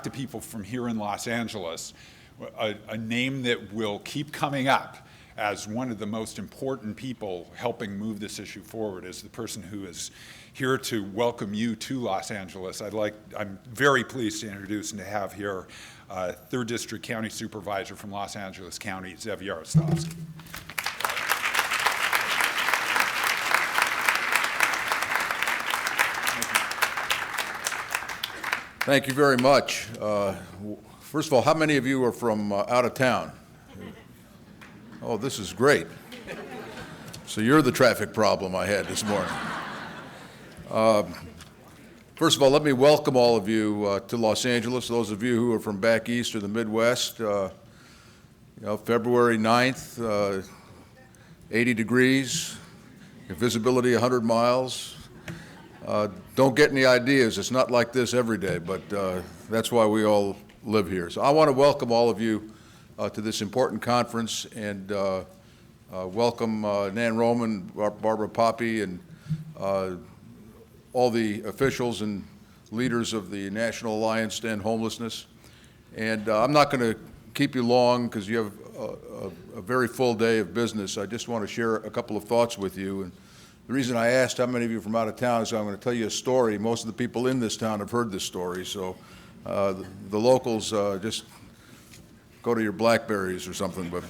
to people from here in Los Angeles, a name that will keep coming up as one of the most important people helping move this issue forward is the person who is here to welcome you to Los Angeles. I'm very pleased to introduce and to have here 3rd District County Supervisor from Los Angeles County, Zev Yaroslavsky. Thank you very much. First of all, how many of you are from out of town? Oh, this is great. So you're the traffic problem I had this morning. First of all, let me welcome all of you to Los Angeles. Those of you who are from back east or the Midwest, February 9th, 80 degrees, visibility 100 miles. Don't get any ideas. It's not like this every day, but that's why we all live here. So I want to welcome all of you to this important conference and welcome Nan Roman, Barbara Poppy, and all the officials and leaders of the National Alliance to End Homelessness. And I'm not going to keep you long because you have a very full day of business. I just want to share a couple of thoughts with you. And the reason I asked how many of you are from out of town is I'm going to tell you a story. Most of the people in this town have heard this story, so the locals just go to your Blackberries or something. But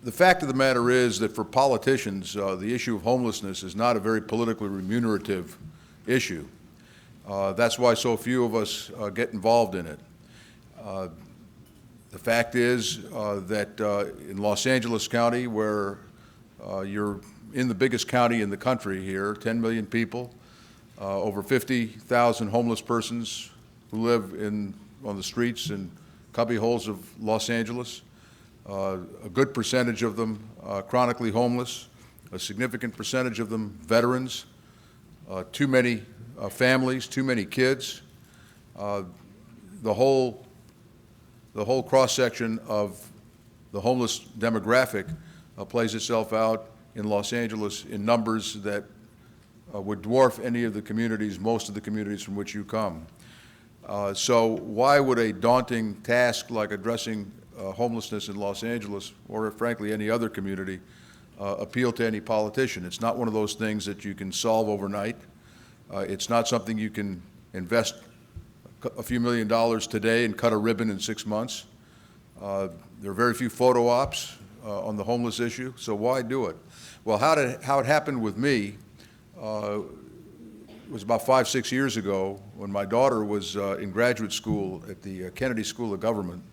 the fact of the matter is that for politicians, the issue of homelessness is not a very politically remunerative issue. That's why so few of us get involved in it. The fact is that in Los Angeles County, where you're in the biggest county in the country here, 10 million people, over 50,000 homeless persons who live on the streets and cubby holes of Los Angeles, a good percentage of them chronically homeless, a significant percentage of them veterans, too many families, too many kids. The whole cross-section of the homeless demographic plays itself out in Los Angeles in numbers that would dwarf any of the communities, most of the communities from which you come. So why would a daunting task like addressing homelessness in Los Angeles, or frankly any other community, appeal to any politician? It's not one of those things that you can solve overnight. It's not something you can invest a few $1 million today and cut a ribbon in 6 months. There are very few photo ops on the homeless issue, so why do it? Well, how it happened with me was about 5, 6 years ago when my daughter was in graduate school at the Kennedy School of Government,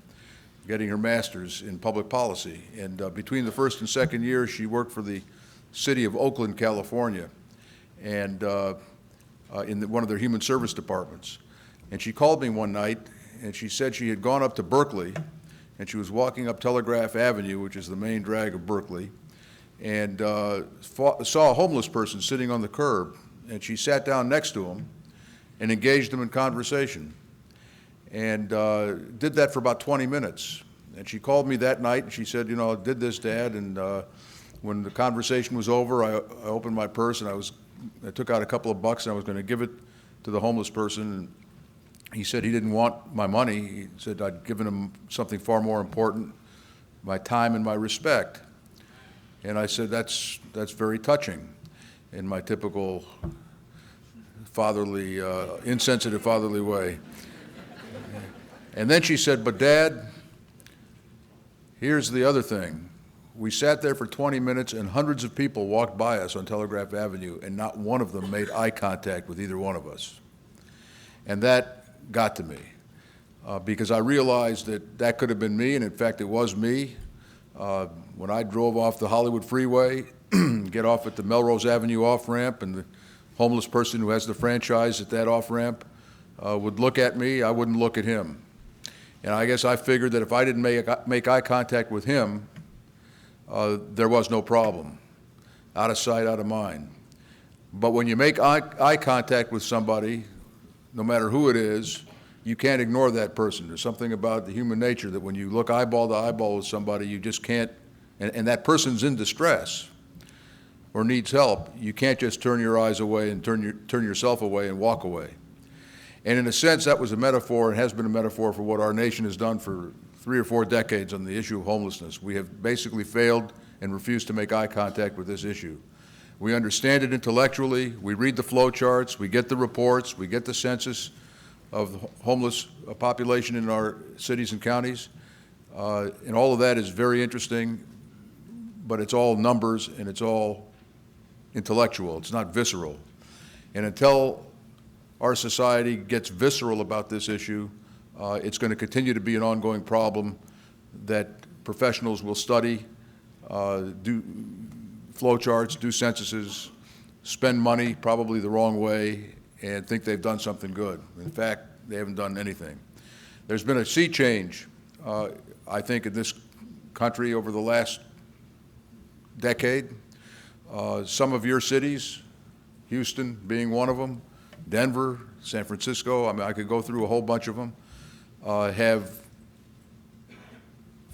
getting her master's in public policy. And between the first and second year, she worked for the city of Oakland, California, and in one of their human service departments. And she called me one night, and she said she had gone up to Berkeley, and she was walking up Telegraph Avenue, which is the main drag of Berkeley, and saw a homeless person sitting on the curb. And she sat down next to him and engaged him in conversation, and did that for about 20 minutes. And she called me that night, and she said, you know, I did this, Dad, and when the conversation was over, I opened my purse, and I took out a couple of bucks, and I was going to give it to the homeless person. And he said he didn't want my money. He said I'd given him something far more important, my time and my respect. And I said, that's very touching, in my typical fatherly, insensitive fatherly way. And then she said, but Dad, here's the other thing. We sat there for 20 minutes and hundreds of people walked by us on Telegraph Avenue, and not one of them made eye contact with either one of us. And that got to me because I realized that could have been me, and in fact it was me. When I drove off the Hollywood freeway, get off at the Melrose Avenue off-ramp, and the homeless person who has the franchise at that off-ramp would look at me, I wouldn't look at him. And I guess I figured that if I didn't make eye contact with him, there was no problem. Out of sight, out of mind. But when you make eye contact with somebody, no matter who it is, you can't ignore that person. There's something about the human nature that when you look eyeball to eyeball with somebody, you just can't, and that person's in distress. or needs help, you can't just turn your eyes away and turn yourself away and walk away. And in a sense, that was a metaphor and has been a metaphor for what our nation has done for 3 or 4 decades on the issue of homelessness. We have basically failed and refused to make eye contact with this issue. We understand it intellectually, we read the flow charts, we get the reports, we get the census of the homeless population in our cities and counties, and all of that is very interesting, but it's all numbers and it's all intellectual, it's not visceral. And until our society gets visceral about this issue, it's going to continue to be an ongoing problem that professionals will study, do flow charts, do censuses, spend money probably the wrong way, and think they've done something good. In fact, they haven't done anything. There's been a sea change, I think, in this country over the last decade. Some of your cities, Houston being one of them, Denver, San Francisco, I mean, I could go through a whole bunch of them, have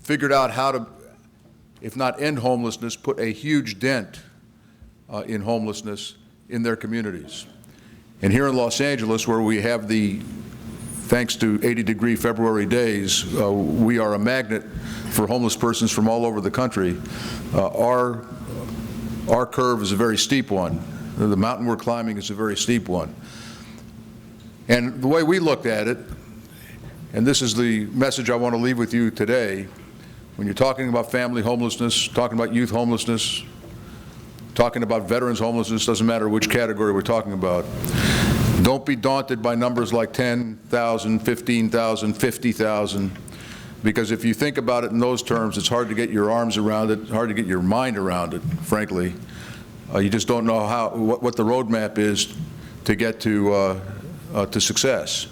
figured out how to, if not end homelessness, put a huge dent in homelessness in their communities. And here in Los Angeles, where we have the, thanks to 80-degree February days, we are a magnet for homeless persons from all over the country. Our curve is a very steep one. The mountain we're climbing is a very steep one. And the way we looked at it, and this is the message I want to leave with you today, when you're talking about family homelessness, talking about youth homelessness, talking about veterans homelessness, doesn't matter which category we're talking about, don't be daunted by numbers like 10,000, 15,000, 50,000, because if you think about it in those terms, it's hard to get your arms around it, hard to get your mind around it, frankly. You just don't know what the roadmap is to get to success.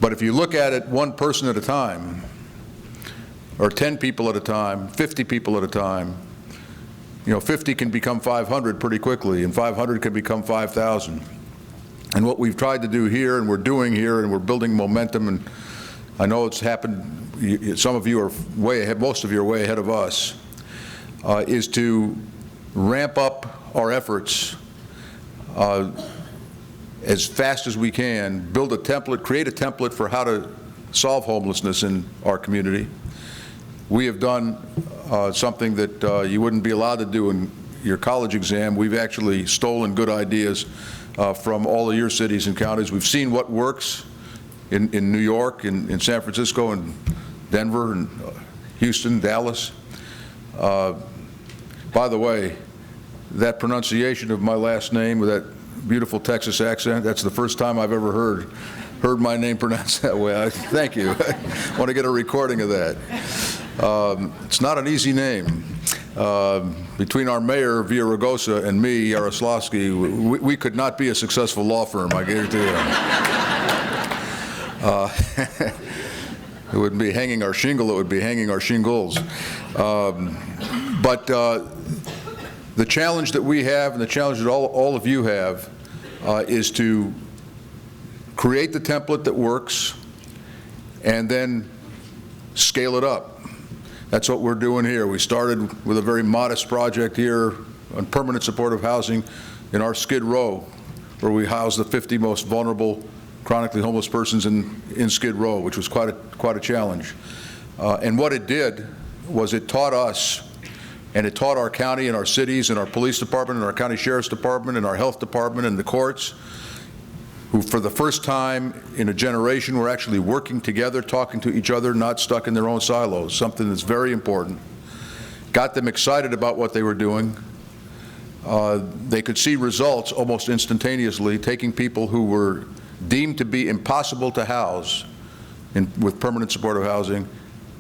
But if you look at it one person at a time, or 10 people at a time, 50 people at a time, 50 can become 500 pretty quickly, and 500 can become 5,000. And what we've tried to do here, and we're doing here, and we're building momentum, and I know it's happened, some of you are way ahead, most of you are way ahead of us, is to ramp up our efforts as fast as we can, build a template, create a template for how to solve homelessness in our community. We have done something that you wouldn't be allowed to do in your college exam. We've actually stolen good ideas from all of your cities and counties. We've seen what works in New York, in San Francisco, and Denver, and Houston, Dallas. By the way, that pronunciation of my last name with that beautiful Texas accent, that's the first time I've ever heard my name pronounced that way. Thank you. I want to get a recording of that. It's not an easy name. Between our mayor, Villaraigosa, and me, Yaroslavsky, we could not be a successful law firm, I guarantee you. It wouldn't be hanging our shingle, it would be hanging our shingles. But the challenge that we have, and the challenge that all of you have, is to create the template that works and then scale it up. That's what we're doing here. We started with a very modest project here on permanent supportive housing in our Skid Row, where we house the 50 most vulnerable chronically homeless persons in Skid Row, which was quite a challenge. And what it did was it taught us, and it taught our county and our cities and our police department and our county sheriff's department and our health department and the courts, who for the first time in a generation were actually working together, talking to each other, not stuck in their own silos, something that's very important. Got them excited about what they were doing. They could see results almost instantaneously, taking people who were deemed to be impossible to house with permanent supportive housing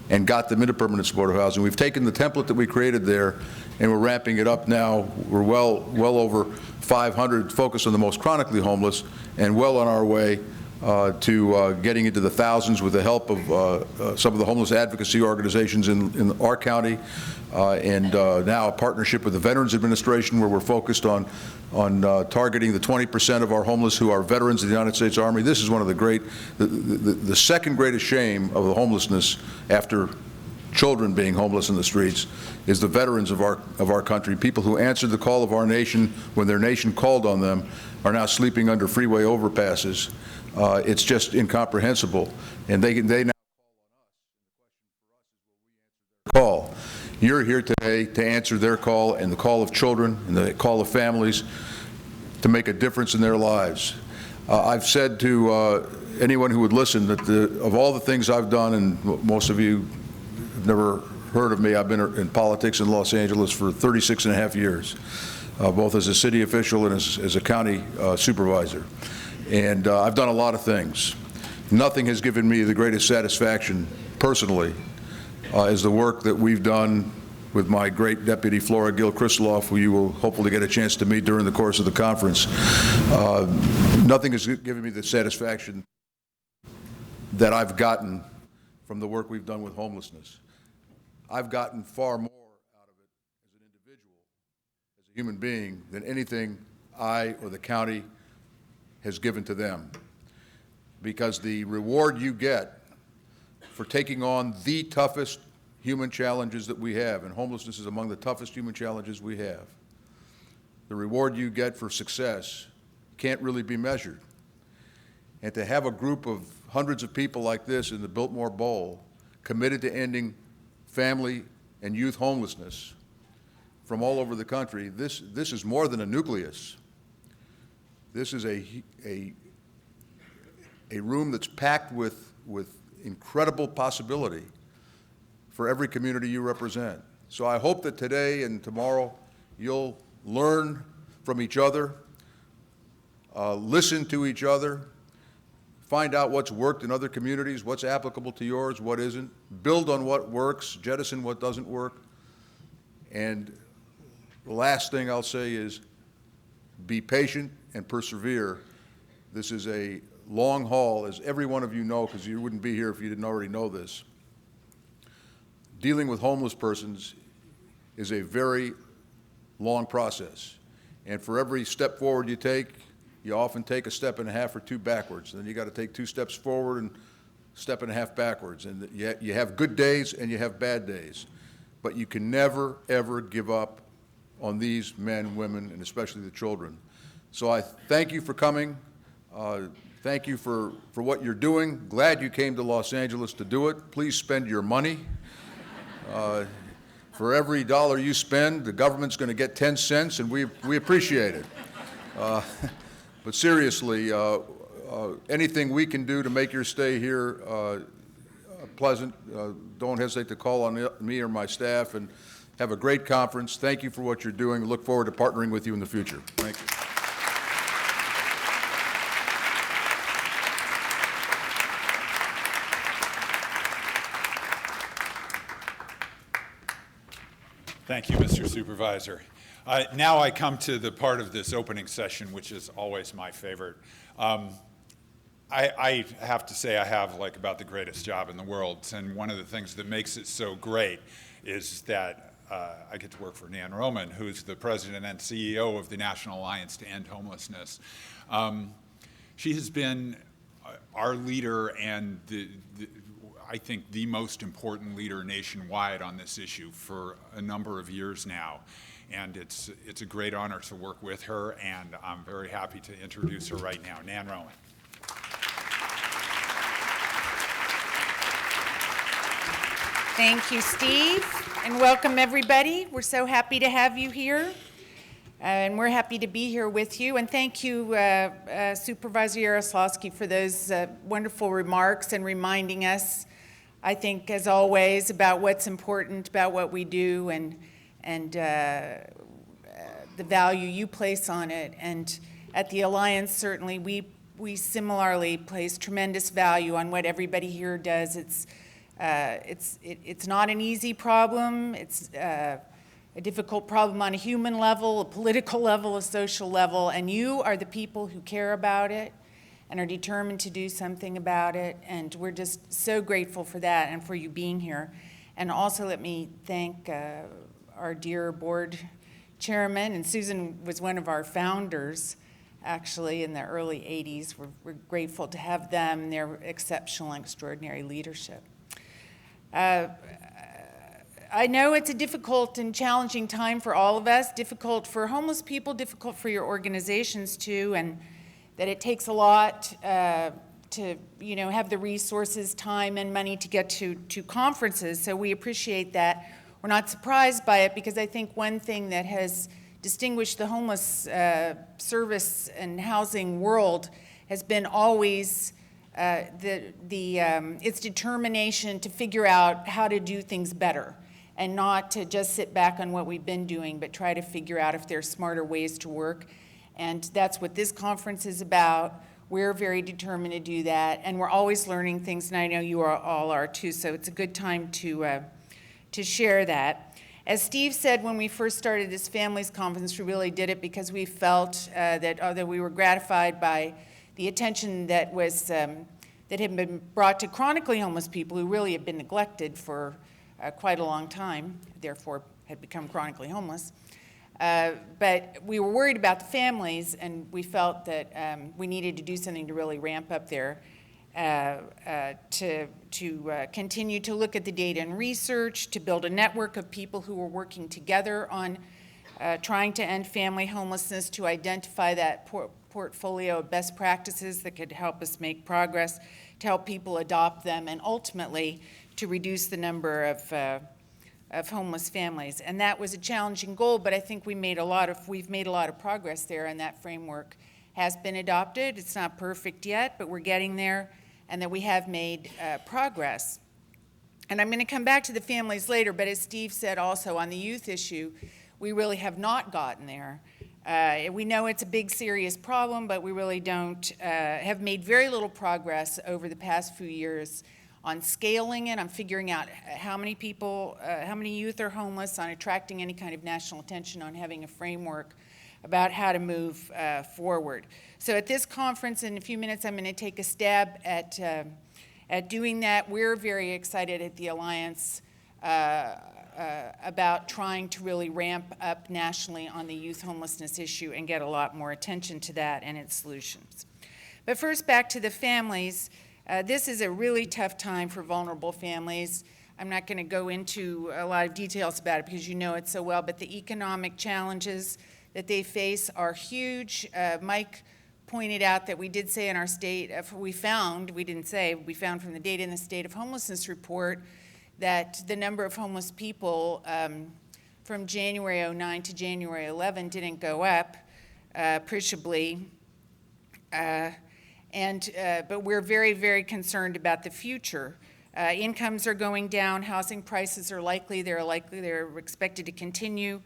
and got them into permanent supportive housing. We've taken the template that we created there and we're ramping it up now. We're well over 500 focused on the most chronically homeless and well on our way to getting into the thousands with the help of some of the homeless advocacy organizations in our county, and now a partnership with the Veterans Administration where we're focused on targeting the 20% of our homeless who are veterans of the United States Army. This is one of the second greatest shame of the homelessness after children being homeless in the streets, is the veterans of our country, people who answered the call of our nation when their nation called on them, are now sleeping under freeway overpasses. It's just incomprehensible, and they now call. You're here today to answer their call and the call of children and the call of families to make a difference in their lives. I've said to anyone who would listen that of all the things I've done, and most of you have never heard of me, I've been in politics in Los Angeles for 36 and a half years, both as a city official and as a county supervisor. And I've done a lot of things. Nothing has given me the greatest satisfaction personally as the work that we've done with my great deputy Flora Gill-Kristoloff, who you will hopefully get a chance to meet during the course of the conference. Nothing has given me the satisfaction that I've gotten from the work we've done with homelessness. I've gotten far more out of it as an individual, as a human being, than anything I or the county has given to them. Because the reward you get for taking on the toughest human challenges that we have, and homelessness is among the toughest human challenges we have, the reward you get for success can't really be measured. And to have a group of hundreds of people like this in the Biltmore Bowl committed to ending family and youth homelessness from all over the country, this is more than a nucleus. This is a room that's packed with incredible possibility for every community you represent. So I hope that today and tomorrow you'll learn from each other, listen to each other, find out what's worked in other communities, what's applicable to yours, what isn't, build on what works, jettison what doesn't work. And the last thing I'll say is be patient and persevere. This is a long haul, as every one of you know, because you wouldn't be here if you didn't already know this. Dealing with homeless persons is a very long process. And for every step forward you take, you often take a step and a half or two backwards. And then you got to take 2 steps forward and a step and a half backwards. And you have good days and you have bad days. But you can never, ever give up on these men, women, and especially the children. So I thank you for coming. Thank you for what you're doing. Glad you came to Los Angeles to do it. Please spend your money. For every dollar you spend, the government's going to get 10 cents, and we appreciate it. But seriously, anything we can do to make your stay here pleasant, don't hesitate to call on me or my staff, and have a great conference. Thank you for what you're doing. Look forward to partnering with you in the future. Thank you. Thank you, Mr. Supervisor. Now I come to the part of this opening session, which is always my favorite. I have to say I have like about the greatest job in the world, and one of the things that makes it so great is that I get to work for Nan Roman, who's the president and CEO of the National Alliance to End Homelessness. She has been our leader and I think the most important leader nationwide on this issue for a number of years now. And it's a great honor to work with her, and I'm very happy to introduce her right now. Nan Roman. Thank you, Steve, and welcome everybody. We're so happy to have you here, and we're happy to be here with you. And thank you, Supervisor Yaroslavsky, for those wonderful remarks and reminding us, I think, as always, about what's important about what we do and the value you place on it. And at the Alliance, certainly, we similarly place tremendous value on what everybody here does. It's not an easy problem. It's a difficult problem on a human level, a political level, a social level, and you are the people who care about it and are determined to do something about it, and we're just so grateful for that and for you being here. And also let me thank our dear board chairman, and Susan was one of our founders, actually, in the early 80s. We're grateful to have them, their exceptional and extraordinary leadership. I know it's a difficult and challenging time for all of us, difficult for homeless people, difficult for your organizations too, and that it takes a lot to have the resources, time, and money to get to conferences. So we appreciate that. We're not surprised by it because I think one thing that has distinguished the homeless service and housing world has been always its determination to figure out how to do things better and not to just sit back on what we've been doing, but try to figure out if there's smarter ways to work. And that's what this conference is about. We're very determined to do that, and we're always learning things, and I know you all are too, so it's a good time to share that. As Steve said, when we first started this families conference, we really did it because we felt that we were gratified by the attention that was that had been brought to chronically homeless people who really had been neglected for quite a long time, therefore had become chronically homeless. But we were worried about the families, and we felt that we needed to do something to really ramp up there, to continue to look at the data and research, to build a network of people who were working together on trying to end family homelessness, to identify that portfolio of best practices that could help us make progress, to help people adopt them, and ultimately to reduce the number of homeless families. And that was a challenging goal, but I think we've made a lot of progress there, and that framework has been adopted. It's not perfect yet, but we're getting there, and that we have made progress. And I'm going to come back to the families later, but as Steve said also on the youth issue, we really have not gotten there. We know it's a big, serious problem, but we really have made very little progress over the past few years on scaling it, on figuring out how many people, how many youth are homeless, on attracting any kind of national attention, on having a framework about how to move forward. So at this conference, in a few minutes, I'm going to take a stab at doing that. We're very excited at the Alliance about trying to really ramp up nationally on the youth homelessness issue and get a lot more attention to that and its solutions. But first, back to the families. This is a really tough time for vulnerable families. I'm not going to go into a lot of details about it because you know it so well, but the economic challenges that they face are huge. Mike pointed out that we did say in our state, we found from the data in the State of Homelessness report that the number of homeless people from January 2009 to January 2011 didn't go up appreciably. But we're very, very concerned about the future. Incomes are going down, housing prices are they're expected to continue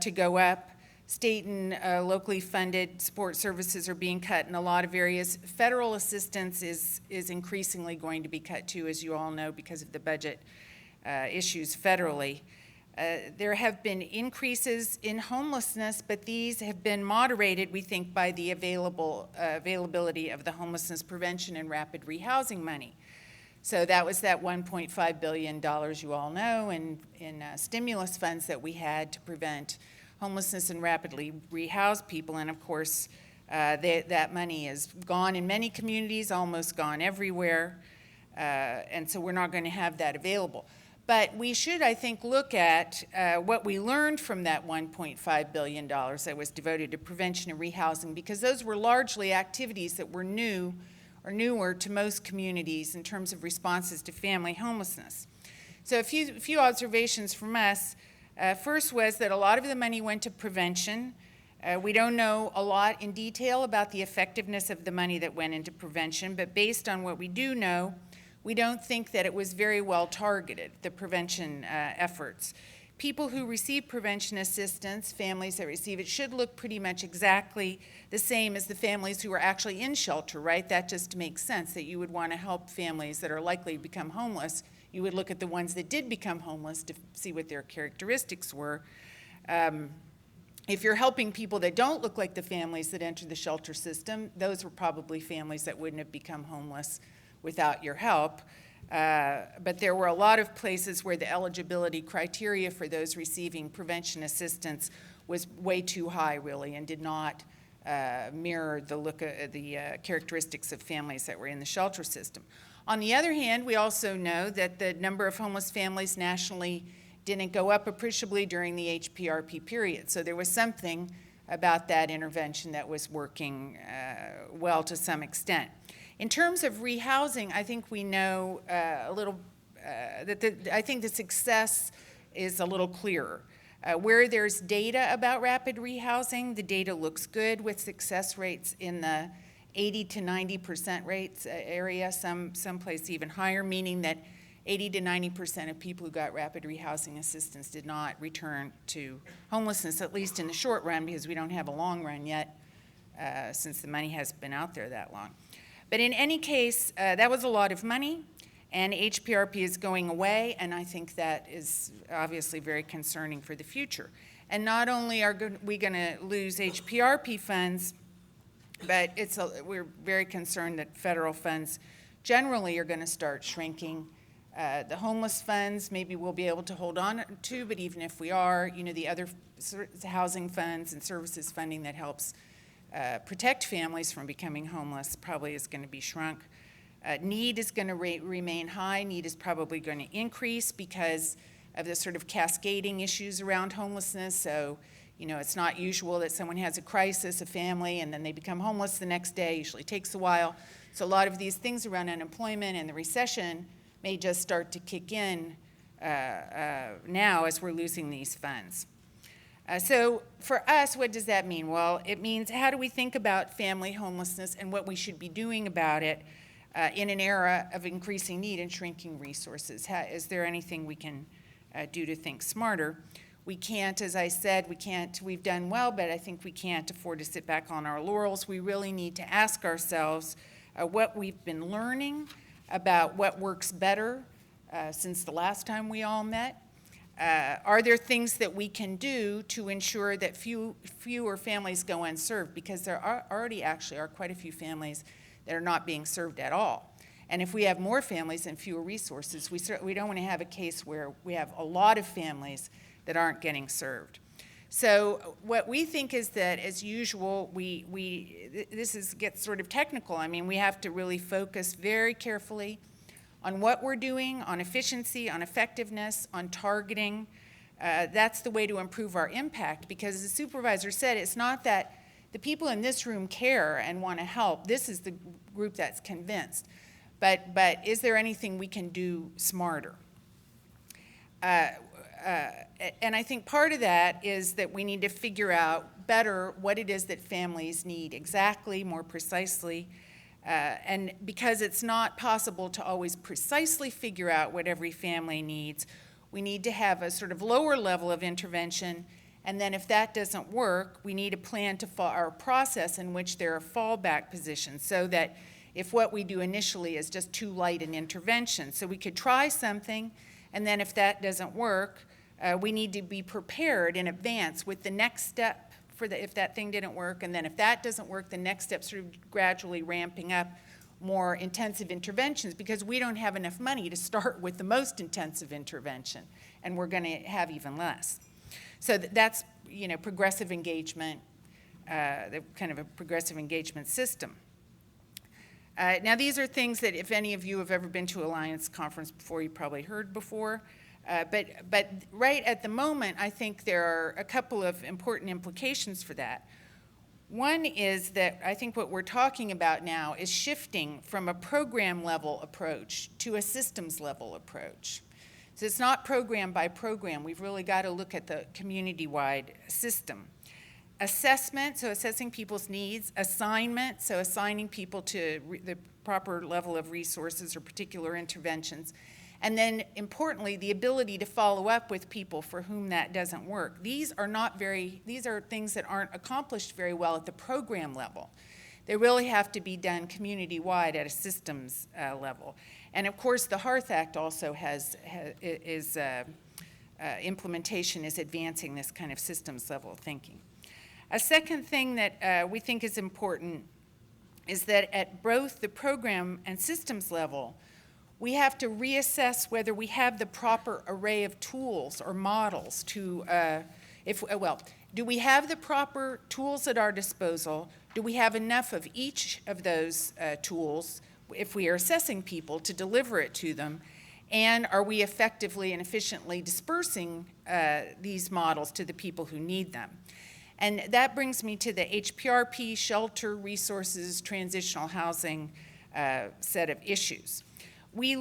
to go up. State and locally funded support services are being cut in a lot of areas. Federal assistance is increasingly going to be cut too, as you all know, because of the budget issues federally. There have been increases in homelessness, but these have been moderated, we think, by the availability of the homelessness prevention and rapid rehousing money. So that was that $1.5 billion, you all know, in stimulus funds that we had to prevent homelessness and rapidly rehouse people. And of course, that money is gone in many communities, almost gone everywhere. And so we're not going to have that available. But we should, I think, look at what we learned from that $1.5 billion that was devoted to prevention and rehousing, because those were largely activities that were new or newer to most communities in terms of responses to family homelessness. So a few observations from us. First was that a lot of the money went to prevention. We don't know a lot in detail about the effectiveness of the money that went into prevention, but based on what we do know, we don't think that it was very well targeted, the prevention efforts. People who receive prevention assistance, families that receive it, should look pretty much exactly the same as the families who are actually in shelter, right? That just makes sense, that you would want to help families that are likely to become homeless. You would look at the ones that did become homeless to see what their characteristics were. If you're helping people that don't look like the families that enter the shelter system, those were probably families that wouldn't have become homeless without your help. But there were a lot of places where the eligibility criteria for those receiving prevention assistance was way too high, really, and did not mirror the characteristics of families that were in the shelter system. On the other hand, we also know that the number of homeless families nationally didn't go up appreciably during the HPRP period. So there was something about that intervention that was working well to some extent. In terms of rehousing, I think we know a little, I think the success is a little clearer. Where there's data about rapid rehousing, the data looks good with success rates in the 80 to 90% rates area, someplace even higher, meaning that 80 to 90% of people who got rapid rehousing assistance did not return to homelessness, at least in the short run, because we don't have a long run yet, since the money has been out there that long. But in any case, that was a lot of money, and HPRP is going away, and I think that is obviously very concerning for the future. And not only are we going to lose HPRP funds, but we're very concerned that federal funds generally are going to start shrinking. The homeless funds, maybe we'll be able to hold on to, but even if we are, the other housing funds and services funding that helps protect families from becoming homeless probably is going to be shrunk. Need is going to remain high. Need is probably going to increase because of the sort of cascading issues around homelessness. So, it's not usual that someone has a crisis, a family, and then they become homeless the next day. Usually takes a while. So a lot of these things around unemployment and the recession may just start to kick in now as we're losing these funds. So for us, what does that mean? Well, it means how do we think about family homelessness and what we should be doing about it in an era of increasing need and shrinking resources? Is there anything we can do to think smarter? We can't, as I said, we've done well, but I think we can't afford to sit back on our laurels. We really need to ask ourselves what we've been learning about what works better since the last time we all met. Are there things that we can do to ensure that fewer families go unserved? Because there already actually are quite a few families that are not being served at all. And if we have more families and fewer resources, we don't want to have a case where we have a lot of families that aren't getting served. So what we think is that, as usual, this gets sort of technical. I mean, we have to really focus very carefully on what we're doing, on efficiency, on effectiveness, on targeting. That's the way to improve our impact, because as the supervisor said, it's not that the people in this room care and want to help. This is the group that's convinced. But is there anything we can do smarter? And I think part of that is that we need to figure out better what it is that families need exactly, more precisely. And because it's not possible to always precisely figure out what every family needs, we need to have a sort of lower level of intervention. And then if that doesn't work, we need a plan to our process in which there are fallback positions, so that if what we do initially is just too light an intervention. So we could try something, and then if that doesn't work, we need to be prepared in advance with the next step if that thing didn't work, and then if that doesn't work, the next step sort of gradually ramping up more intensive interventions, because we don't have enough money to start with the most intensive intervention, and we're going to have even less. So that's, progressive engagement, the kind of a progressive engagement system. Now, these are things that if any of you have ever been to Alliance conference before, you probably heard before. But right at the moment, I think there are a couple of important implications for that. One is that I think what we're talking about now is shifting from a program-level approach to a systems-level approach. So it's not program by program. We've really got to look at the community-wide system. Assessment, so assessing people's needs. Assignment, so assigning people to the proper level of resources or particular interventions. And then, importantly, the ability to follow up with people for whom that doesn't work. These are things that aren't accomplished very well at the program level. They really have to be done community-wide at a systems level. And of course, the Hearth Act also implementation is advancing this kind of systems level thinking. A second thing that we think is important is that at both the program and systems level, we have to reassess whether we have the proper array of tools or models to, do we have the proper tools at our disposal? Do we have enough of each of those tools, if we are assessing people, to deliver it to them? And are we effectively and efficiently dispersing these models to the people who need them? And that brings me to the HPRP, shelter, resources, transitional housing set of issues. We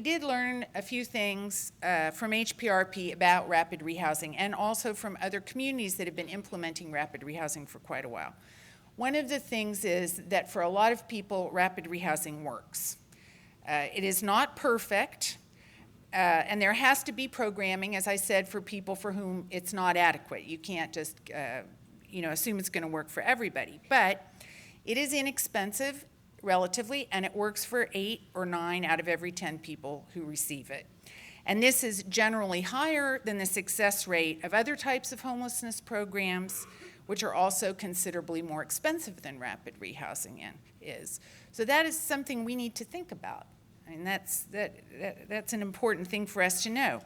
did learn a few things from HPRP about rapid rehousing and also from other communities that have been implementing rapid rehousing for quite a while. One of the things is that for a lot of people, rapid rehousing works. It is not perfect, and there has to be programming, as I said, for people for whom it's not adequate. You can't just assume it's going to work for everybody. But it is inexpensive, relatively, and it works for 8 or 9 out of every 10 people who receive it. And this is generally higher than the success rate of other types of homelessness programs, which are also considerably more expensive than rapid rehousing is. So that is something we need to think about. I mean, that's an important thing for us to know.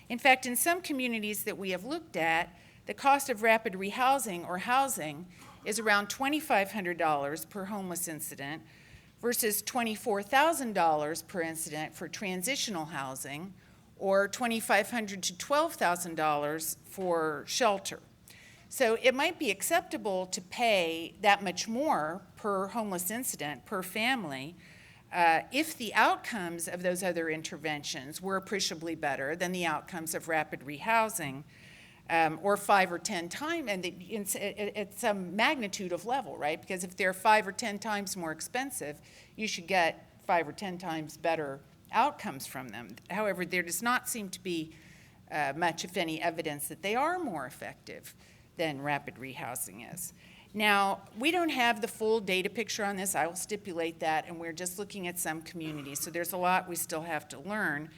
In fact, in some communities that we have looked at, the cost of rapid rehousing or housing is around $2,500 per homeless incident versus $24,000 per incident for transitional housing, or $2,500 to $12,000 for shelter. So it might be acceptable to pay that much more per homeless incident, per family, if the outcomes of those other interventions were appreciably better than the outcomes of rapid rehousing, or 5 or 10 times, and at some magnitude of level, right? Because if they're 5 or 10 times more expensive, you should get 5 or 10 times better outcomes from them. However, there does not seem to be much, if any, evidence that they are more effective than rapid rehousing is. Now, we don't have the full data picture on this. I will stipulate that, and we're just looking at some communities, so there's a lot we still have to learn.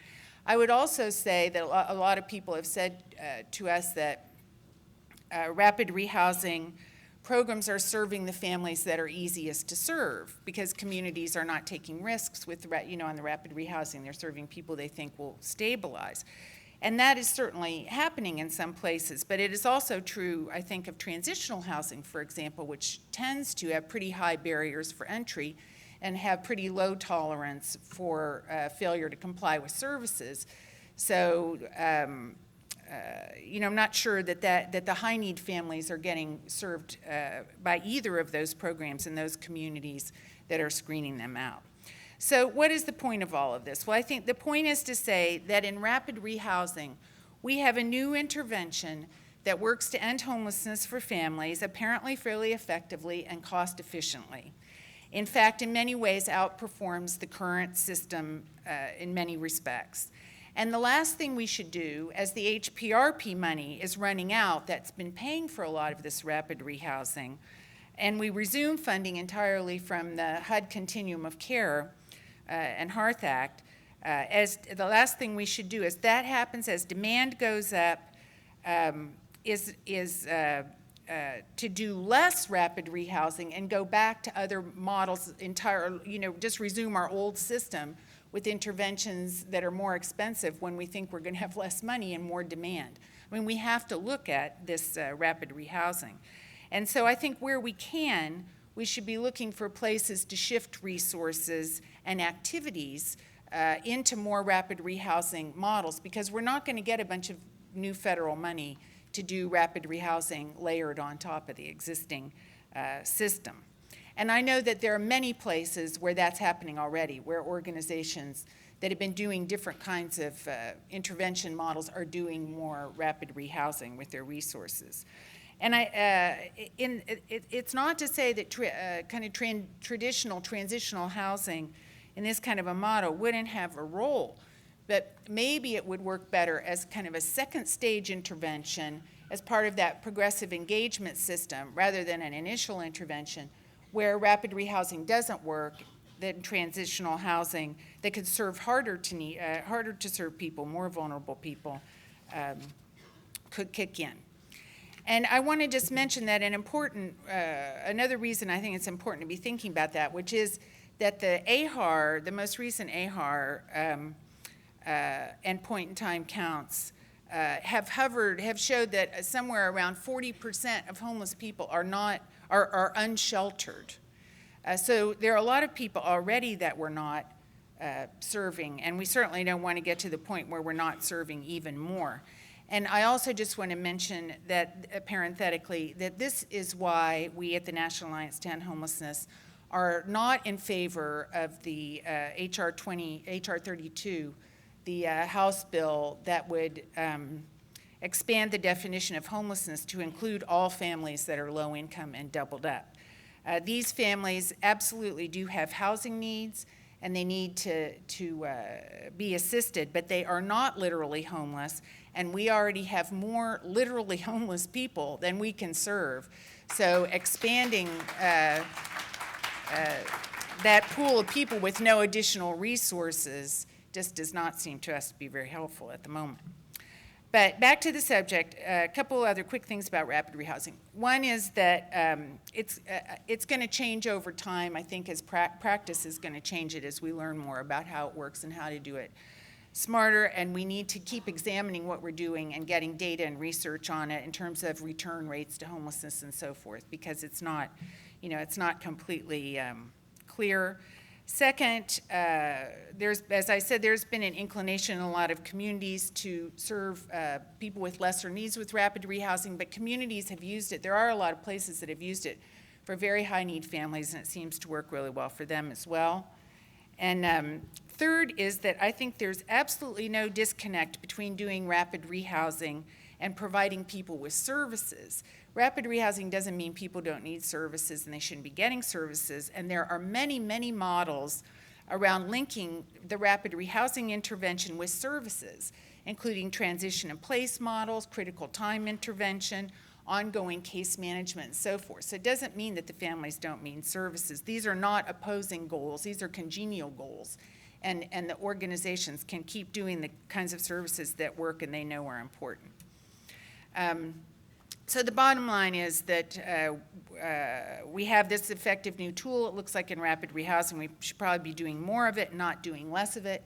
I would also say that a lot of people have said to us that rapid rehousing programs are serving the families that are easiest to serve because communities are not taking risks with, on the rapid rehousing. They're serving people they think will stabilize. And that is certainly happening in some places, but it is also true, I think, of transitional housing, for example, which tends to have pretty high barriers for entry and have pretty low tolerance for failure to comply with services. So, I'm not sure that the high-need families are getting served by either of those programs in those communities that are screening them out. So what is the point of all of this? Well, I think the point is to say that in rapid rehousing, we have a new intervention that works to end homelessness for families, apparently fairly effectively and cost efficiently. In fact, in many ways outperforms the current system in many respects. And the last thing we should do, as the HPRP money is running out that's been paying for a lot of this rapid rehousing, and we resume funding entirely from the HUD Continuum of Care and Hearth Act, as the last thing we should do as that happens, as demand goes up, is to do less rapid rehousing and go back to other models just resume our old system with interventions that are more expensive when we think we're going to have less money and more demand. I mean, we have to look at this rapid rehousing. And so I think where we can, we should be looking for places to shift resources and activities into more rapid rehousing models, because we're not going to get a bunch of new federal money to do rapid rehousing layered on top of the existing system. And I know that there are many places where that's happening already, where organizations that have been doing different kinds of intervention models are doing more rapid rehousing with their resources. And it's not to say that traditional transitional housing in this kind of a model wouldn't have a role, but maybe it would work better as kind of a second stage intervention as part of that progressive engagement system rather than an initial intervention where rapid rehousing doesn't work, then transitional housing that could serve harder to serve people, more vulnerable people, could kick in. And I want to just mention that another reason I think it's important to be thinking about that, which is that the AHAR, the most recent AHAR and point-in-time counts have showed that somewhere around 40% of homeless people are unsheltered. So there are a lot of people already that were not serving, and we certainly don't want to get to the point where we're not serving even more. And I also just want to mention that, parenthetically, that this is why we at the National Alliance to End Homelessness are not in favor of the HR 32, the House bill that would expand the definition of homelessness to include all families that are low income and doubled up. These families absolutely do have housing needs, and they need to be assisted, but they are not literally homeless, and we already have more literally homeless people than we can serve. So expanding that pool of people with no additional resources just does not seem to us to be very helpful at the moment. But back to the subject, a couple other quick things about rapid rehousing. One is that it's going to change over time, I think, as practice is going to change it as we learn more about how it works and how to do it smarter, and we need to keep examining what we're doing and getting data and research on it in terms of return rates to homelessness and so forth, because it's not, it's not completely clear. Second, as I said, there's been an inclination in a lot of communities to serve people with lesser needs with rapid rehousing, but communities have used it. There are a lot of places that have used it for very high need families, and it seems to work really well for them as well. And third is that I think there's absolutely no disconnect between doing rapid rehousing and providing people with services. Rapid rehousing doesn't mean people don't need services and they shouldn't be getting services, and there are many, many models around linking the rapid rehousing intervention with services, including transition and place models, critical time intervention, ongoing case management, and so forth. So it doesn't mean that the families don't need services. These are not opposing goals. These are congenial goals. And the organizations can keep doing the kinds of services that work and they know are important. So the bottom line is that we have this effective new tool. It looks like in rapid rehousing we should probably be doing more of it, not doing less of it.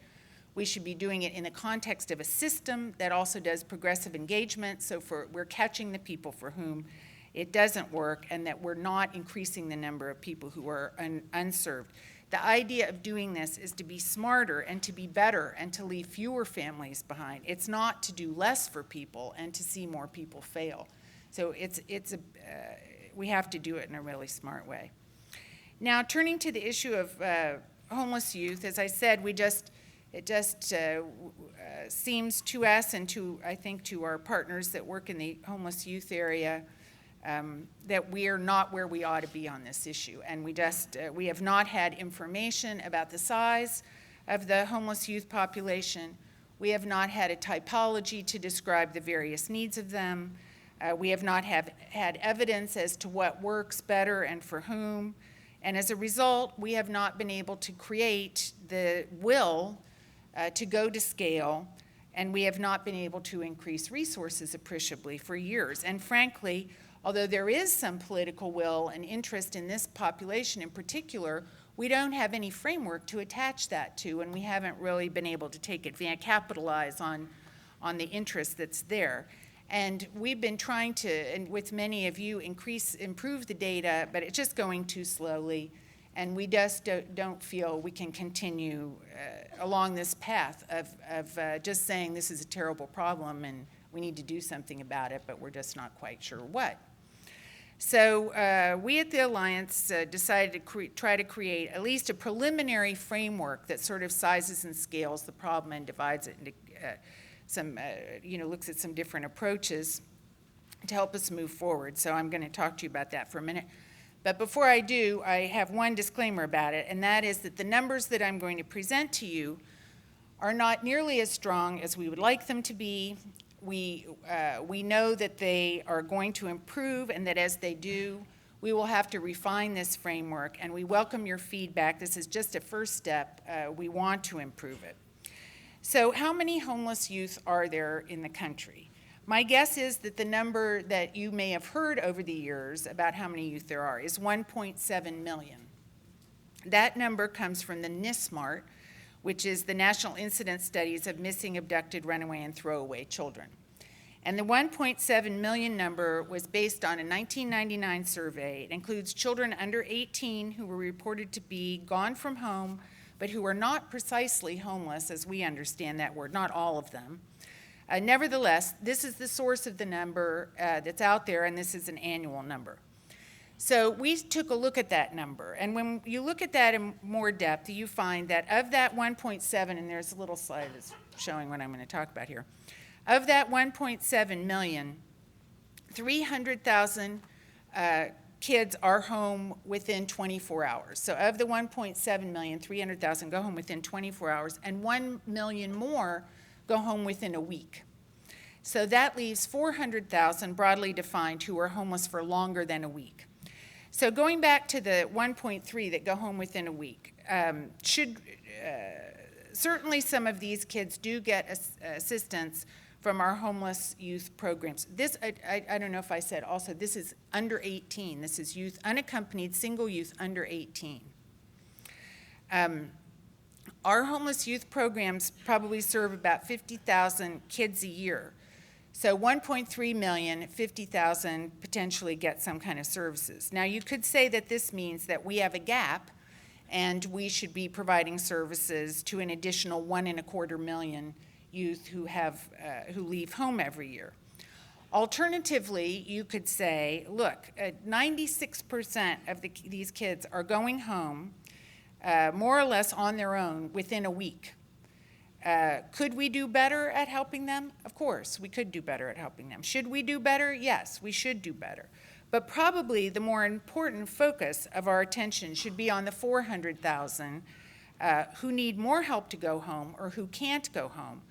We should be doing it in the context of a system that also does progressive engagement, so we're catching the people for whom it doesn't work, and that we're not increasing the number of people who are unserved. The idea of doing this is to be smarter and to be better and to leave fewer families behind. It's not to do less for people and to see more people fail. So we have to do it in a really smart way. Now, turning to the issue of homeless youth, as I said, it just seems to us and I think to our partners that work in the homeless youth area that we are not where we ought to be on this issue. And we have not had information about the size of the homeless youth population. We have not had a typology to describe the various needs of them. We have not had evidence as to what works better and for whom. And as a result, we have not been able to create the will to go to scale, and we have not been able to increase resources appreciably for years. And frankly, although there is some political will and interest in this population in particular, we don't have any framework to attach that to, and we haven't really been able to capitalize on the interest that's there. And we've been trying to, and with many of you, improve the data, but it's just going too slowly. And we just don't feel we can continue along this path of just saying this is a terrible problem and we need to do something about it, but we're just not quite sure what. So we at the Alliance decided to try to create at least a preliminary framework that sort of sizes and scales the problem and divides it into looks at some different approaches to help us move forward. So I'm going to talk to you about that for a minute. But before I do, I have one disclaimer about it, and that is that the numbers that I'm going to present to you are not nearly as strong as we would like them to be. We know that they are going to improve, and that as they do, we will have to refine this framework, and we welcome your feedback. This is just a first step. We want to improve it. So how many homeless youth are there in the country? My guess is that the number that you may have heard over the years about how many youth there are is 1.7 million. That number comes from the NISMART, which is the National Incident Studies of Missing, Abducted, Runaway, and Throwaway Children. And the 1.7 million number was based on a 1999 survey. It includes children under 18 who were reported to be gone from home but who are not precisely homeless as we understand that word, not all of them. Nevertheless, this is the source of the number that's out there, and this is an annual number. So we took a look at that number, and when you look at that in more depth, you find that of that 1.7, and there's a little slide that's showing what I'm going to talk about here. Of that 1.7 million, 300,000 kids are home within 24 hours. So of the 1.7 million, 300,000 go home within 24 hours, and 1 million more go home within a week. So that leaves 400,000 broadly defined who are homeless for longer than a week. So going back to the 1.3 that go home within a week, certainly some of these kids do get assistance from our homeless youth programs. This, I don't know if I said also, this is under 18. This is youth, unaccompanied single youth under 18. Our homeless youth programs probably serve about 50,000 kids a year. So 1.3 million, 50,000 potentially get some kind of services. Now you could say that this means that we have a gap and we should be providing services to an additional 1.25 million youth who leave home every year. Alternatively, you could say, look, 96% of these kids are going home more or less on their own within a week. Could we do better at helping them? Of course, we could do better at helping them. Should we do better? Yes, we should do better. But probably the more important focus of our attention should be on the 400,000 who need more help to go home or who can't go home.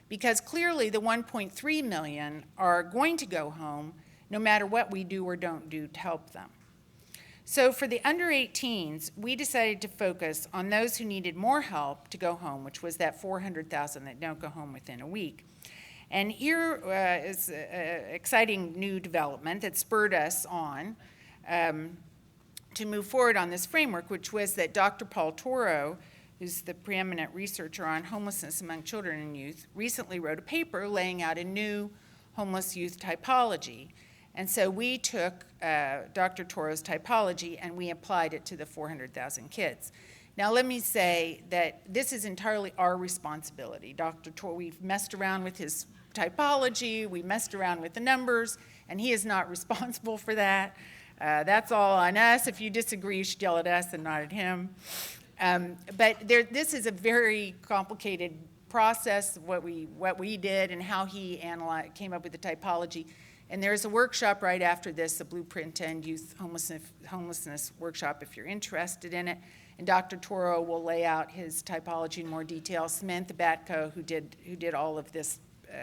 Because clearly the 1.3 million are going to go home no matter what we do or don't do to help them. So for the under 18s, we decided to focus on those who needed more help to go home, which was that 400,000 that don't go home within a week. And here is an exciting new development that spurred us on to move forward on this framework, which was that Dr. Paul Toro, who's the preeminent researcher on homelessness among children and youth, recently wrote a paper laying out a new homeless youth typology. And so we took Dr. Toro's typology and we applied it to the 400,000 kids. Now let me say that this is entirely our responsibility. Dr. Toro, we've messed around with his typology, we messed around with the numbers, and he is not responsible for that. That's all on us. If you disagree, you should yell at us and not at him. But this is a very complicated process, what we did and how he came up with the typology. And there's a workshop right after this, the Blueprint to End Youth Homelessness workshop, if you're interested in it. And Dr. Toro will lay out his typology in more detail. Samantha Batko, who did all of this,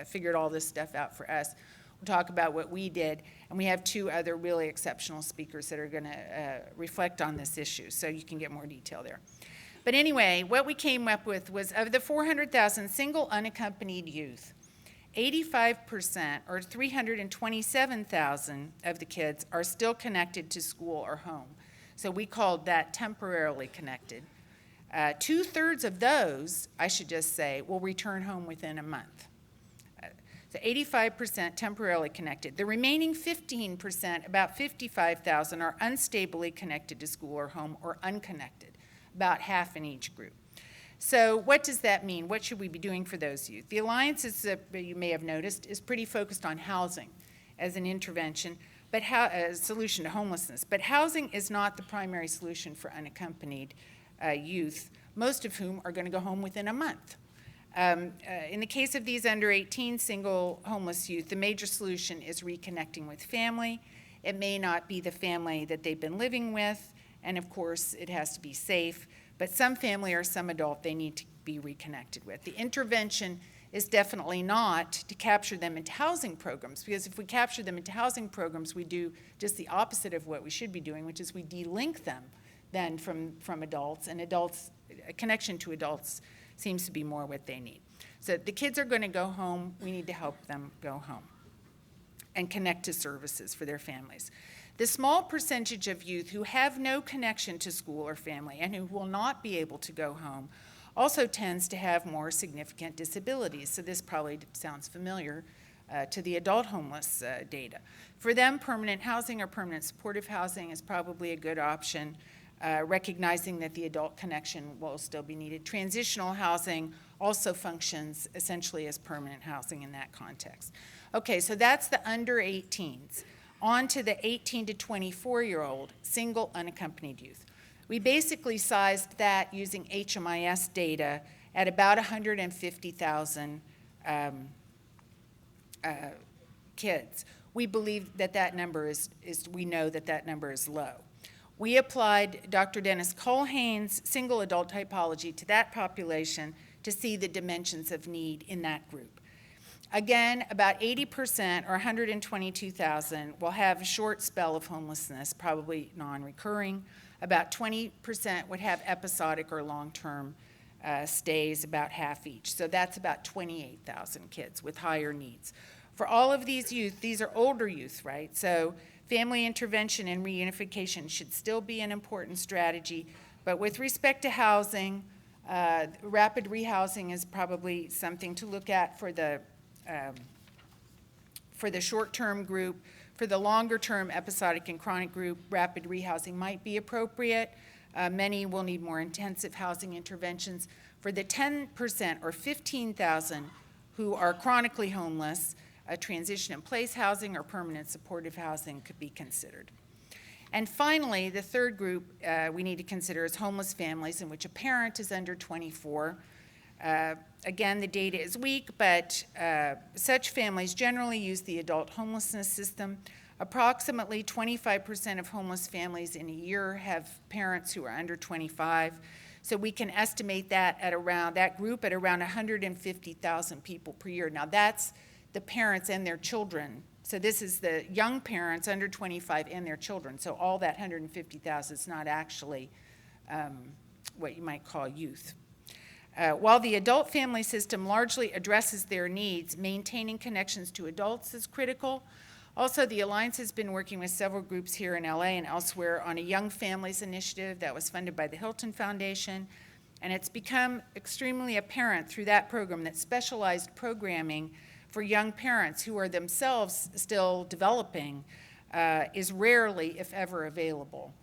figured all this stuff out for us, will talk about what we did. And we have two other really exceptional speakers that are going to reflect on this issue, so you can get more detail there. But anyway, what we came up with was of the 400,000 single unaccompanied youth, 85%, or 327,000 of the kids, are still connected to school or home. So we called that temporarily connected. 2/3 of those, I should just say, will return home within a month. So 85% temporarily connected. The remaining 15%, about 55,000, are unstably connected to school or home or unconnected, about half in each group. So what does that mean? What should we be doing for those youth? The Alliance, you may have noticed, is pretty focused on housing as an intervention, but as a solution to homelessness. But housing is not the primary solution for unaccompanied youth, most of whom are going to go home within a month. In the case of these under 18 single homeless youth, the major solution is reconnecting with family. It may not be the family that they've been living with, and of course it has to be safe, but some family or some adult they need to be reconnected with. The intervention is definitely not to capture them into housing programs, because if we capture them into housing programs, we do just the opposite of what we should be doing, which is we de-link them then from adults, and adults, a connection to adults seems to be more what they need. So the kids are going to go home. We need to help them go home and connect to services for their families. The small percentage of youth who have no connection to school or family and who will not be able to go home also tends to have more significant disabilities. So this probably sounds familiar to the adult homeless data. For them, permanent housing or permanent supportive housing is probably a good option. recognizing that the adult connection will still be needed. Transitional housing also functions essentially as permanent housing in that context. Okay, so that's the under 18s. On to the 18 to 24-year-old single unaccompanied youth. We basically sized that using HMIS data at about 150,000 kids. We believe that that number we know that that number is low. We applied Dr. Dennis Culhane's single adult typology to that population to see the dimensions of need in that group. Again, about 80%, or 122,000, will have a short spell of homelessness, probably non-recurring. About 20% would have episodic or long-term stays, about half each. So that's about 28,000 kids with higher needs. For all of these youth, these are older youth, right? So family intervention and reunification should still be an important strategy. But with respect to housing, rapid rehousing is probably something to look at for the short-term group. For the longer-term episodic and chronic group, rapid rehousing might be appropriate. Many will need more intensive housing interventions. For the 10% or 15,000 who are chronically homeless, a transition in place housing or permanent supportive housing could be considered. And finally, the third group we need to consider is homeless families in which a parent is under 24. Again, the data is weak, but such families generally use the adult homelessness system. Approximately 25% of homeless families in a year have parents who are under 25. So we can estimate that at around, that group at around 150,000 people per year. Now that's the parents and their children. So this is the young parents under 25 and their children. So all that 150,000 is not actually what you might call youth. While the adult family system largely addresses their needs, maintaining connections to adults is critical. Also, the Alliance has been working with several groups here in LA and elsewhere on a Young Families initiative that was funded by the Hilton Foundation. And it's become extremely apparent through that program that specialized programming for young parents who are themselves still developing is rarely, if ever, available.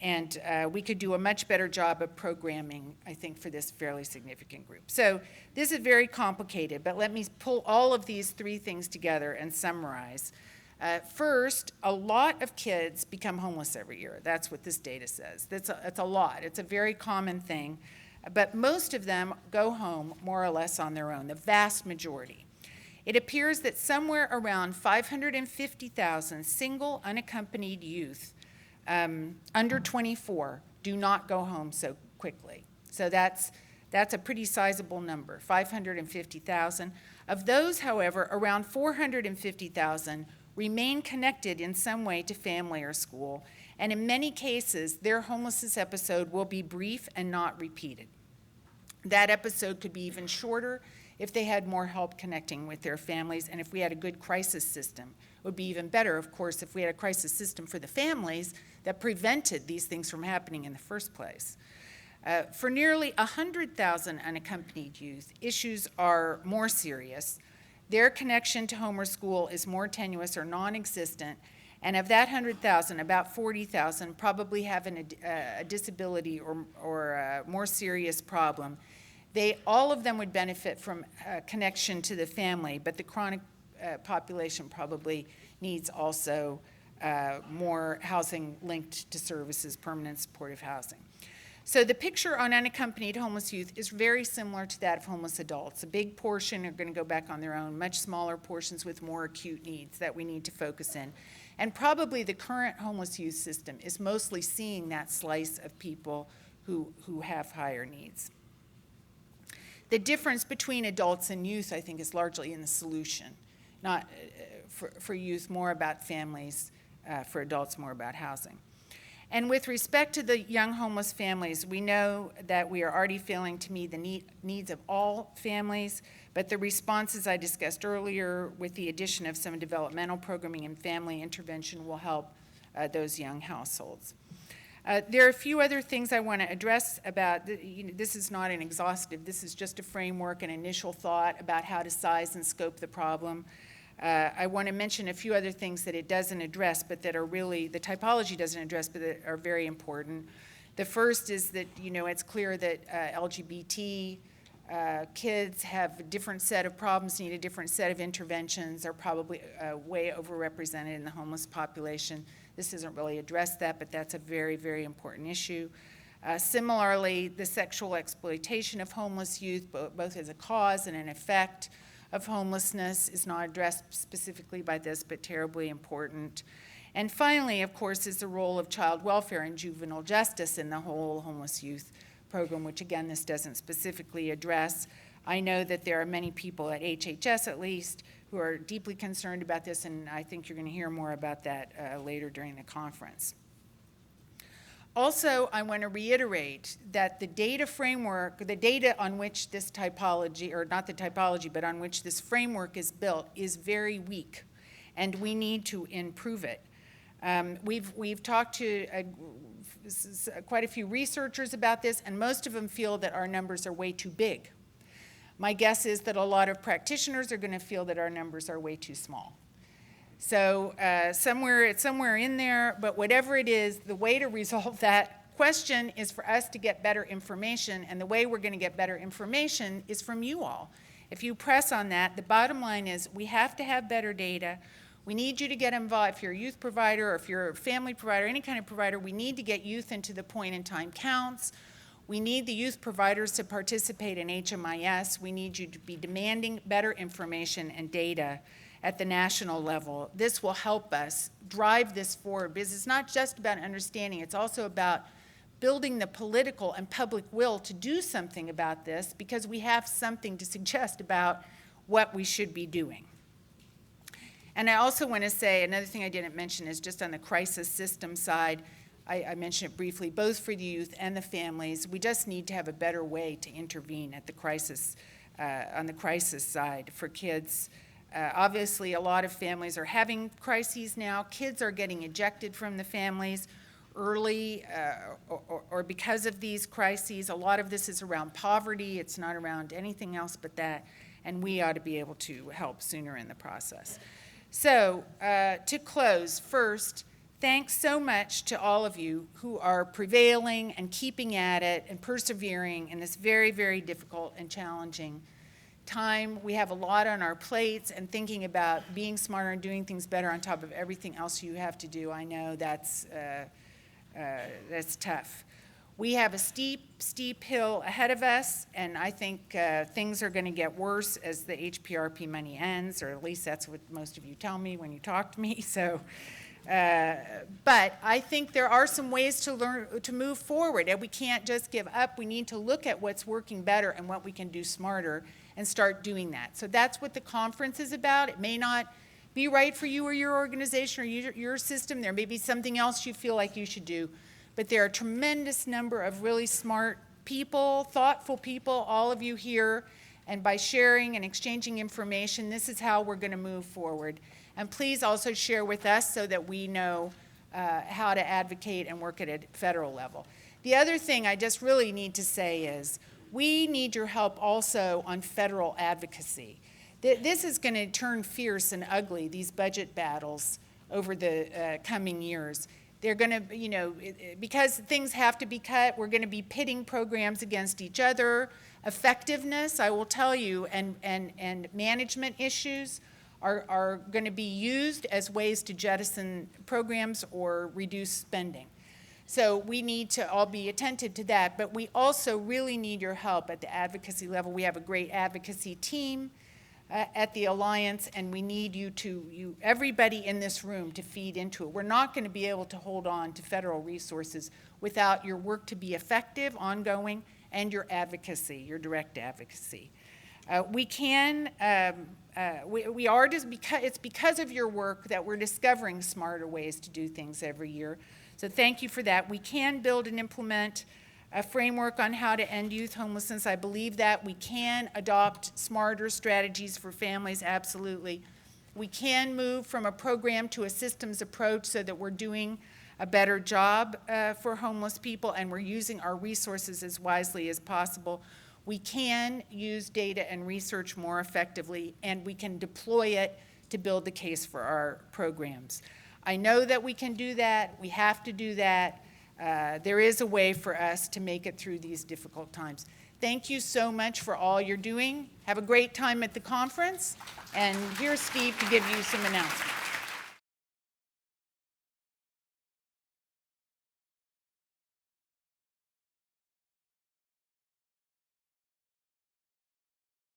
And we could do a much better job of programming, I think, for this fairly significant group. So this is very complicated, but let me pull all of these three things together and summarize. First, a lot of kids become homeless every year. That's what this data says. That's a lot. It's a very common thing. But most of them go home more or less on their own, the vast majority. It appears that somewhere around 550,000 single unaccompanied youth under 24 do not go home so quickly. So that's a pretty sizable number, 550,000. Of those, however, around 450,000 remain connected in some way to family or school, and in many cases, their homelessness episode will be brief and not repeated. That episode could be even shorter if they had more help connecting with their families, and if we had a good crisis system. It would be even better, of course, if we had a crisis system for the families that prevented these things from happening in the first place. For nearly 100,000 unaccompanied youth, issues are more serious. Their connection to home or school is more tenuous or non-existent, and of that 100,000, about 40,000 probably have a disability or a more serious problem. All of them would benefit from connection to the family, but the chronic population probably needs also more housing linked to services, permanent supportive housing. So the picture on unaccompanied homeless youth is very similar to that of homeless adults. A big portion are going to go back on their own, much smaller portions with more acute needs that we need to focus in. And probably the current homeless youth system is mostly seeing that slice of people who have higher needs. The difference between adults and youth, I think, is largely in the solution. Not for youth, more about families, for adults, more about housing. And with respect to the young homeless families, we know that we are already failing to meet the needs of all families, but the responses I discussed earlier with the addition of some developmental programming and family intervention will help those young households. There are a few other things I want to address about, this is not an exhaustive, this is just a framework, an initial thought about how to size and scope the problem. I want to mention a few other things that it doesn't address, but that are really, the typology doesn't address, but that are very important. The first is that, it's clear that LGBT kids have a different set of problems, need a different set of interventions, are probably way overrepresented in the homeless population. This doesn't really address that, but that's a very, very important issue. Similarly, the sexual exploitation of homeless youth, both as a cause and an effect of homelessness, is not addressed specifically by this, but terribly important. And finally, of course, is the role of child welfare and juvenile justice in the whole homeless youth program, which again, this doesn't specifically address. I know that there are many people at HHS, at least, who are deeply concerned about this, and I think you're going to hear more about that later during the conference. Also, I want to reiterate that the data framework, the data on which this typology, or not the typology, but on which this framework is built, is very weak, and we need to improve it. We've talked to quite a few researchers about this, and most of them feel that our numbers are way too big. My guess is that a lot of practitioners are going to feel that our numbers are way too small. So it's somewhere in there, but whatever it is, the way to resolve that question is for us to get better information, and the way we're going to get better information is from you all. If you press on that, the bottom line is we have to have better data. We need you to get involved. If you're a youth provider or if you're a family provider, any kind of provider, we need to get youth into the point-in-time counts. We need the youth providers to participate in HMIS. We need you to be demanding better information and data at the national level. This will help us drive this forward, because it's not just about understanding, it's also about building the political and public will to do something about this, because we have something to suggest about what we should be doing. And I also want to say, another thing I didn't mention is just on the crisis system side, I mentioned it briefly, both for the youth and the families, we just need to have a better way to intervene at the crisis, on the crisis side for kids. Obviously, a lot of families are having crises now. Kids are getting ejected from the families early or because of these crises. A lot of this is around poverty. It's not around anything else but that, and we ought to be able to help sooner in the process. So to close, first, thanks so much to all of you who are prevailing and keeping at it and persevering in this very, very difficult and challenging time. We have a lot on our plates, and thinking about being smarter and doing things better on top of everything else you have to do, I know that's tough. We have a steep hill ahead of us, and I think things are going to get worse as the HPRP money ends, or at least that's what most of you tell me when you talk to me. So, but I think there are some ways to move forward, and we can't just give up. We need to look at what's working better and what we can do smarter and start doing that. So that's what the conference is about. It may not be right for you or your organization or your system. There may be something else you feel like you should do. But there are a tremendous number of really smart people, thoughtful people, all of you here. And by sharing and exchanging information, this is how we're going to move forward. And please also share with us so that we know how to advocate and work at a federal level. The other thing I just really need to say is we need your help also on federal advocacy. This is going to turn fierce and ugly, these budget battles over the coming years. They're going to, because things have to be cut, we're going to be pitting programs against each other. Effectiveness, I will tell you, and management issues are going to be used as ways to jettison programs or reduce spending. So we need to all be attentive to that, but we also really need your help at the advocacy level. We have a great advocacy team at the Alliance, and we need everybody in this room to feed into it. We're not going to be able to hold on to federal resources without your work to be effective, ongoing, and your advocacy, your direct advocacy. It's because of your work that we're discovering smarter ways to do things every year. So thank you for that. We can build and implement a framework on how to end youth homelessness. I believe that. We can adopt smarter strategies for families, absolutely. We can move from a program to a systems approach so that we're doing a better job for homeless people and we're using our resources as wisely as possible. We can use data and research more effectively, and we can deploy it to build the case for our programs. I know that we can do that. We have to do that. there is a way for us to make it through these difficult times. Thank you so much for all you're doing. Have a great time at the conference. And here's Steve to give you some announcements.